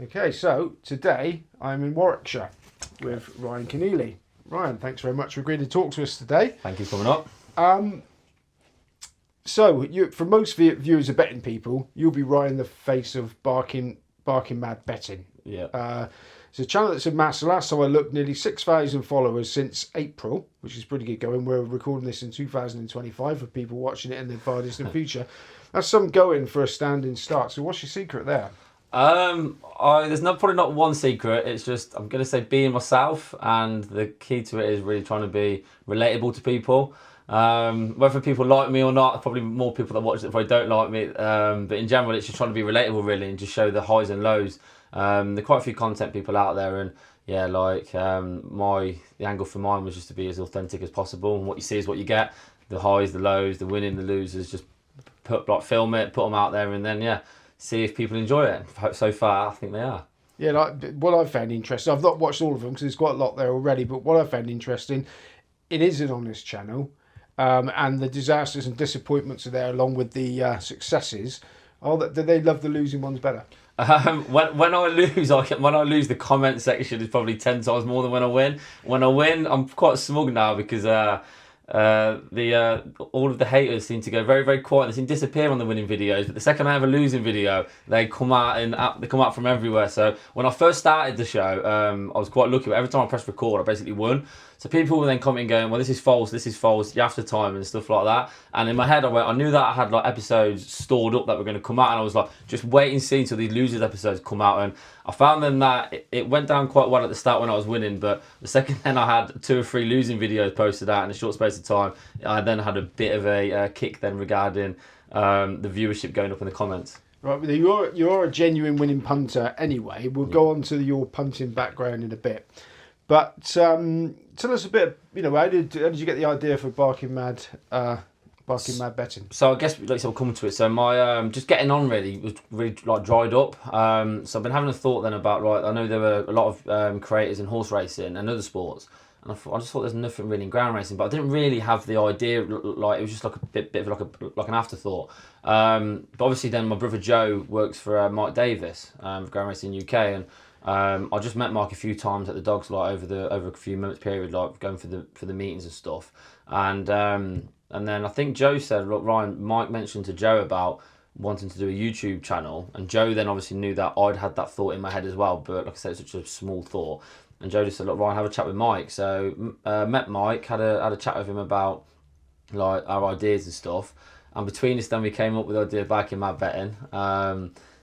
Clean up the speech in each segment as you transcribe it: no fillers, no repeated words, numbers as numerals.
Okay, so today I'm in Warwickshire with Ryan Conneely. Ryan, thanks very much for agreeing to talk to us today. Thank you for coming up. So, for most viewers of betting people, you'll be right in the face of barking mad betting. Yeah. It's a channel that's amassed, the last time I looked, nearly 6,000 followers since April, which is pretty good going. We're recording this in 2025 for people watching it in the far distant future. That's some going for a standing start. So what's your secret there? There's probably not one secret. It's just, I'm going to say being myself, and the key to it is really trying to be relatable to people. Whether people like me or not, probably more people that watch it probably don't like me. But in general, it's just trying to be relatable really and just show the highs and lows. There are quite a few content people out there, and yeah, like the angle for mine was just to be as authentic as possible. And what you see is what you get. The highs, the lows, the winning, the losers. Just film it, put them out there, and then see if people enjoy it. So far, I think they are. Yeah, like what I found interesting, I've not watched all of them because there's quite a lot there already, but what I found interesting, it is an honest channel, and the disasters and disappointments are there along with the successes. Do they love the losing ones better? When I lose, the comment section is probably 10 times more than when I win. When I win, I'm quite smug now because all of the haters seem to go very, very quiet. They seem to disappear on the winning videos, but the second I have a losing video, they come out from everywhere. So when I first started the show, I was quite lucky. But every time I pressed record, I basically won. So people were then commenting, going, "Well, this is false. You have to time and stuff like that." And in my head, I knew that I had like episodes stored up that were going to come out, and I was like, just wait and see until these losers episodes come out. And I found then that it went down quite well at the start when I was winning, but the second then I had 2 or 3 losing videos posted out in a short space of time, I then had a bit of a kick then regarding the viewership going up in the comments. Right, you're a genuine winning punter anyway. We'll go on to your punting background in a bit. But tell us a bit, how did you get the idea for barking mad betting? So I guess we'll come to it. So my just getting on really was really like dried up. So I've been having a thought then about, right, I know there were a lot of creators in horse racing and other sports, and I just thought there's nothing really in ground racing, but I didn't really have the idea. Like it was just like a bit of like an afterthought. But obviously then my brother Joe works for Mike Davis for Ground Racing UK, and I just met Mike a few times at the dogs like over a few months period, like going for the meetings and stuff. And then I think Joe said, look, Ryan, Mike mentioned to Joe about wanting to do a YouTube channel, and Joe then obviously knew that I'd had that thought in my head as well, but like I said, it's such a small thought. And Joe just said, look, Ryan, have a chat with Mike. So met Mike, had a chat with him about like our ideas and stuff, and between us then we came up with the idea of backing mad betting.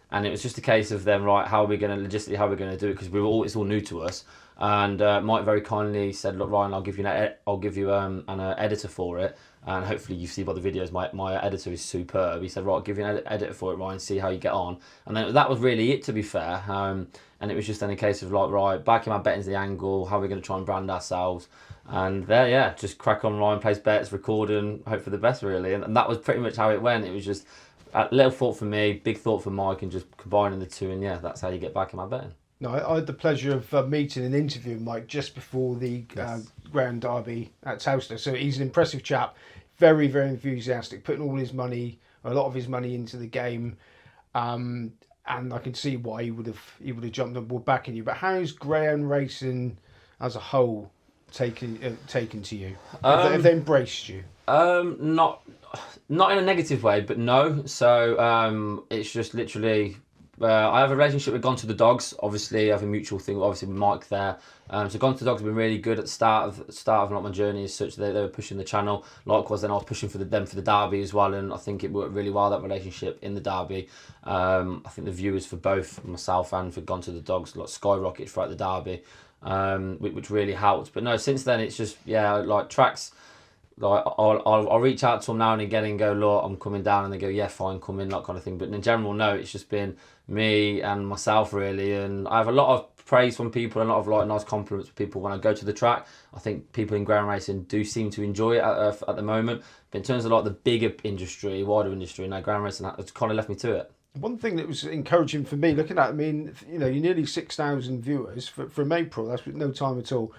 And it was just a case of them, right, how are we going to do it, because it's all new to us. And Mike very kindly said, look, Ryan, I'll give you an editor for it, and hopefully you see by the videos my editor is superb. He said, right, I'll give you an editor for it, Ryan, see how you get on. And then that was really it, to be fair. And it was just then a case of like, right, backing mad betting's the angle, how are we going to try and brand ourselves? And there, just crack on, Ryan plays bets, record, and hope for the best, really. And that was pretty much how it went. It was just a little thought for me, big thought for Mike, and just combining the two, and that's how you get back in my betting. No, I had the pleasure of meeting and interviewing Mike just before the Grand Derby at Towcester. So he's an impressive chap, very, very enthusiastic, putting a lot of his money into the game, and I can see why he would have jumped on board backing you. But how's greyhound racing as a whole taken to you? Have they embraced you? Not in a negative way, but no. So it's just literally, I have a relationship with Gone to the Dogs. Obviously, I have a mutual thing, obviously with Mike there. So Gone to the Dogs have been really good at the start of like my journey as such. They were pushing the channel. Likewise, then I was pushing for the Derby as well, and I think it worked really well, that relationship in the Derby. I think the viewers for both myself and for Gone to the Dogs like skyrocketed throughout the Derby, which really helped. But no, since then it's just like tracks. Like I'll reach out to them now and again and go, look, I'm coming down, and they go, yeah, fine, come in, that kind of thing. But in general, no, it's just been me and myself really, and I have a lot of praise from people, and a lot of like nice compliments from people when I go to the track. I think people in ground racing do seem to enjoy it at the moment. But in terms of like the bigger industry, wider industry, now ground racing has kind of left me to it. One thing that was encouraging for me looking at, you're nearly 6,000 viewers from April. That's no time at all.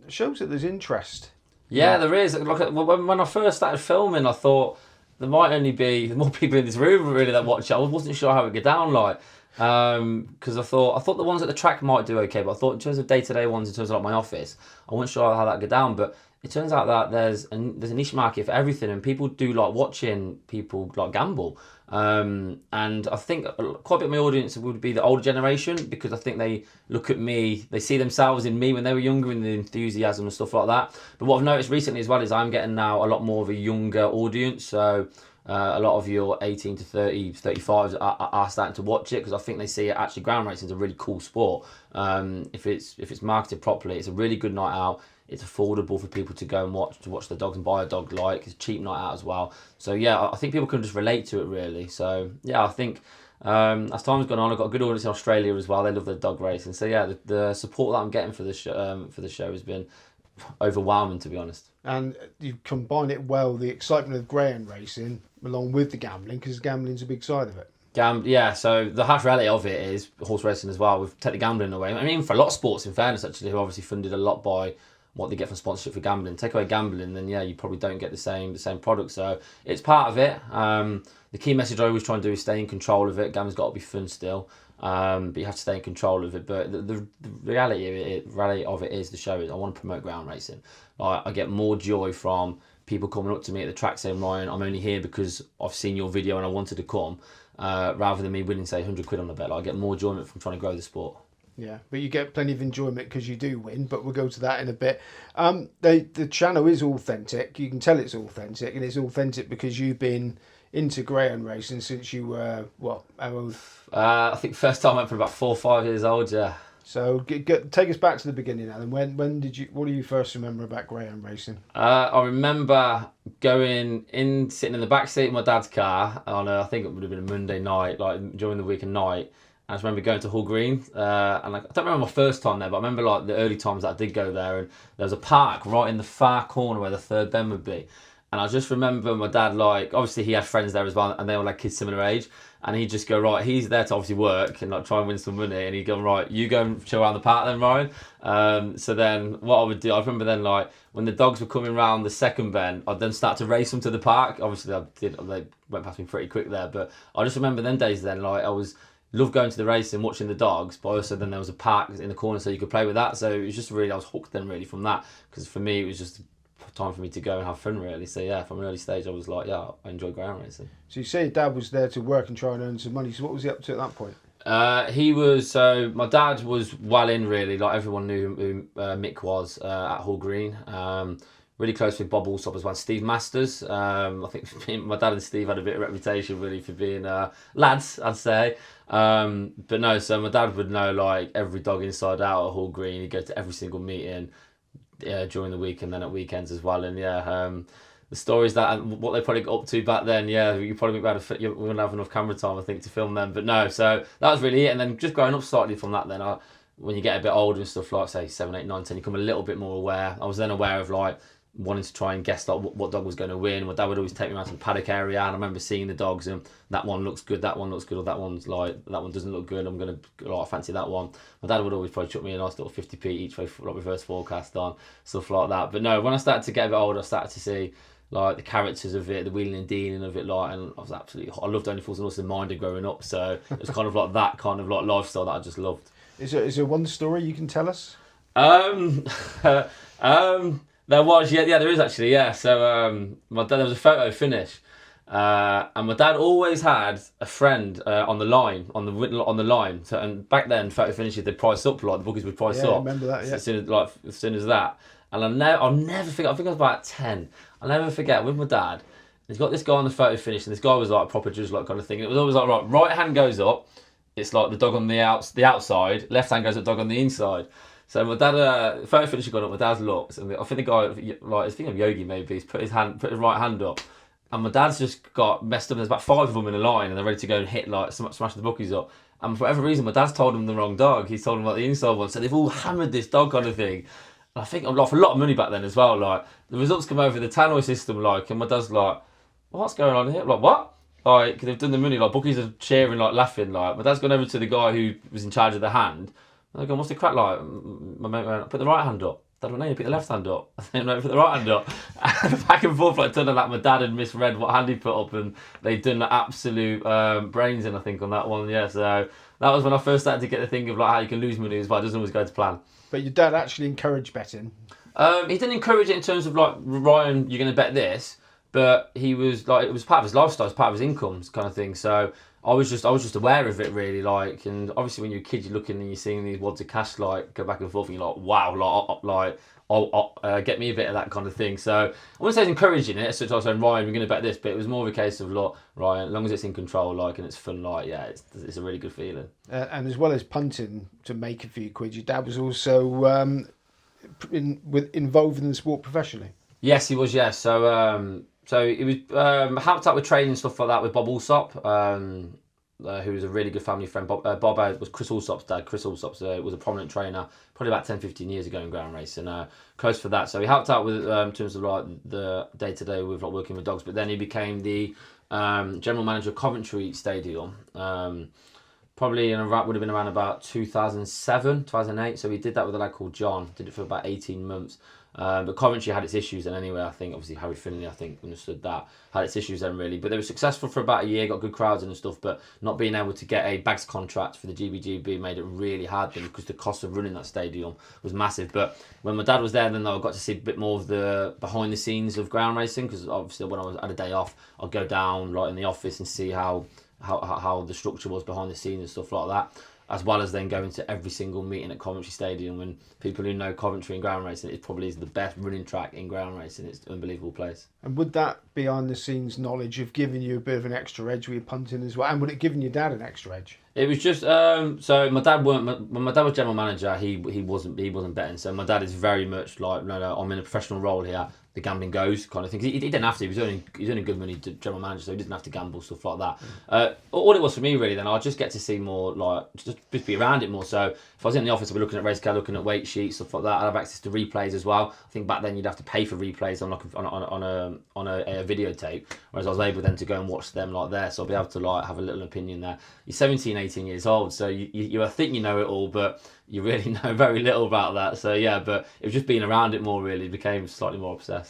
Shows that there's interest. Yeah, there is. Like when I first started filming, I thought there might only be more people in this room really that watch it. I wasn't sure how it would go down like. Because I thought the ones at the track might do okay, but I thought in terms of day-to-day ones, in terms of like my office, I wasn't sure how that would go down. But it turns out that there's a niche market for everything, and people do like watching people like gamble. And I think quite a bit of my audience would be the older generation, because I think they look at me, they see themselves in me when they were younger, and the enthusiasm and stuff like that. But what I've noticed recently as well is I'm getting now a lot more of a younger audience. So a lot of your 18 to 30, 35s are starting to watch it, because I think they see it, actually ground racing is a really cool sport. If it's marketed properly, it's a really good night out. It's affordable for people to go and watch the dogs and buy a dog like. It's a cheap night out as well. So yeah, I think people can just relate to it really. So yeah, I think as time's gone on, I've got a good audience in Australia as well. They love the dog racing. So yeah, the support that I'm getting for the show has been overwhelming, to be honest. And you combine it well, the excitement of greyhound racing along with the gambling, because gambling's a big side of it. Yeah, so the harsh reality of it is horse racing as well. We've taken the gambling away. I mean, for a lot of sports, in fairness, actually, who are obviously funded a lot by what they get from sponsorship for gambling. Take away gambling, then yeah, you probably don't get the same product. So it's part of it. The key message I always try and do is stay in control of it. Gambling's got to be fun still, but you have to stay in control of it. But the reality of it is, the show is, I want to promote ground racing. I get more joy from people coming up to me at the track saying, Ryan, I'm only here because I've seen your video and I wanted to come, rather than me winning, say, 100 quid on the bet. I get more enjoyment from trying to grow the sport. Yeah, but you get plenty of enjoyment because you do win, but we'll go to that in a bit. The channel is authentic. You can tell it's authentic, and it's authentic because you've been into greyhound racing since you were, what, how old? I think first time I went for about 4 or 5 years old, yeah. So take us back to the beginning, Alan. When did you? What do you first remember about greyhound racing? I remember sitting in the back seat of my dad's car on I think it would have been a Monday night, like during the week and night. I just remember going to Hull Green, and I don't remember my first time there, but I remember like the early times that I did go there, and there was a park right in the far corner where the third bend would be. And I just remember my dad, like, obviously he had friends there as well, and they were like kids similar age, and he'd just go, right, he's there to obviously work and like try and win some money, and he'd go, right, you go and chill around the park then, Ryan. So then what I would do, I remember then, like, when the dogs were coming round the second bend, I'd then start to race them to the park. Obviously they went past me pretty quick there, but I just remember them days then, like, loved going to the race and watching the dogs, but also then there was a park in the corner so you could play with that. So it was just really, I was hooked then really from that, because for me it was just time for me to go and have fun really. So yeah, from an early stage I was like, yeah, I enjoy ground racing. So you say your dad was there to work and try and earn some money. So what was he up to at that point? My dad was well in really, like everyone knew who Mick was at Hull Green. Really close with Bob Alsop as well, Steve Masters. I think my dad and Steve had a bit of reputation really for being lads, I'd say. But no, so my dad would know like every dog inside out at Hull Green. He'd go to every single meeting during the week and then at weekends as well. And yeah, the stories that and what they probably got up to back then, yeah, you probably we wouldn't have enough camera time, I think, to film them. But no, so that was really it. And then just growing up slightly from that, then when you get a bit older and stuff, like say 7, 8, 9, 10, you become a little bit more aware. I was then aware of like wanting to try and guess like what dog was going to win. My dad would always take me around to the paddock area, and I remember seeing the dogs and that one looks good, or that one doesn't look good, I'm gonna like fancy that one. My dad would always probably chuck me a nice little 50p each way like reverse forecast on, stuff like that. But no, when I started to get a bit older, I started to see like the characters of it, the wheeling and dealing of it, like, and I loved Only Fools and Horses and Minded growing up, so it was kind of like that kind of like lifestyle that I just loved. Is there one story you can tell us? There was, yeah, there is actually, yeah. So my dad, there was a photo finish, and my dad always had a friend on the line, on the line. So, and back then, photo finishes they price up, like the bookies would price up. I remember that. Yeah. As soon as that, and I'll never forget. I think I was about 10. I'll never forget with my dad. He's got this guy on the photo finish, and this guy was like a proper judge, like kind of thing. And it was always like right hand goes up, it's like the dog on the outside. Left hand goes up, dog on the inside. So my dad, photo finish had gone up, my dad looks, and I think the guy, like, I think of Yogi maybe, he's put his right hand up, and my dad's just got messed up, and there's about 5 of them in a line, and they're ready to go and hit, like, smash the bookies up. And for whatever reason, my dad's told them the wrong dog, he's told them about the inside one, so they've all hammered this dog kind of thing. And I think, like, for a lot of money back then as well, like, the results come over the tannoy system, like, and my dad's like, what's going on here? I'm like, what? Like, they've done the money, like, bookies are cheering, like, laughing, like, my dad's gone over to the guy who was in charge of the hand. And I go, what's the crack like? My mate went, put the right hand up. Dad went, no, you put the left hand up. I think, no, put the right hand up. And back and forth, like, turning like my dad had misread what hand he put up, and they'd done the absolute brains in, I think, on that one. Yeah, so that was when I first started to get the thing of like how you can lose money, but it doesn't always go to plan. But your dad actually encouraged betting. He didn't encourage it in terms of like, Ryan, you're going to bet this, but he was like, it was part of his lifestyle, it's part of his income kind of thing. So I was just aware of it really, like, and obviously when you're a kid, you're looking and you're seeing these wads of cash like go back and forth, and you're like, wow, get me a bit of that kind of thing. So I wouldn't say I was encouraging it, so I was saying, Ryan, we're going to bet this, but it was more of a case of, look, Ryan, as long as it's in control, like, and it's fun, like, yeah, it's a really good feeling. And as well as punting to make a few quid, your dad was also involved in the sport professionally. Yes, he was. Yes, so he was helped out with training and stuff like that with Bob Alsop, who was a really good family friend. Bob was Chris Alsop's dad. Chris Alsop was a prominent trainer probably about 10-15 years ago in ground racing. Close for that. So he helped out with in terms of like the day to day with like working with dogs. But then he became the general manager of Coventry Stadium. Probably would have been around about 2007, 2008. So he did that with a lad called John. Did it for about 18 months. But Coventry had its issues then anyway. I think obviously Harry Finley, understood that, had its issues then really. But they were successful for about a year, got good crowds and stuff. But not being able to get a bags contract for the GBGB made it really hard then, because the cost of running that stadium was massive. But when my dad was there, then I got to see a bit more of the behind the scenes of ground racing, because obviously when I was had a day off, I'd go down like in the office and see how the structure was behind the scenes and stuff like that, as well as then going to every single meeting at Coventry Stadium. And people who know Coventry and ground racing, it probably is the best running track in ground racing. It's an unbelievable place. And would that behind the scenes knowledge have given you a bit of an extra edge with your punting as well? And would it given your dad an extra edge? It was just so my dad when my dad was general manager, he wasn't betting. So my dad is very much like, no, I'm in a professional role here. The gambling goes kind of thing. He didn't have to. He was earning good money to general manager, so he didn't have to gamble, stuff like that. All it was for me really, then I just get to see more, like just be around it more. So if I was in the office, I'd be looking at race car, looking at weight sheets, stuff like that. I'd have access to replays as well. I think back then you'd have to pay for replays on a videotape, whereas I was able then to go and watch them like there. So I'll be able to like have a little opinion there. You're 17, 18 years old, so you think you know it all, but you really know very little about that. So yeah, but it was just being around it more really, became slightly more obsessed.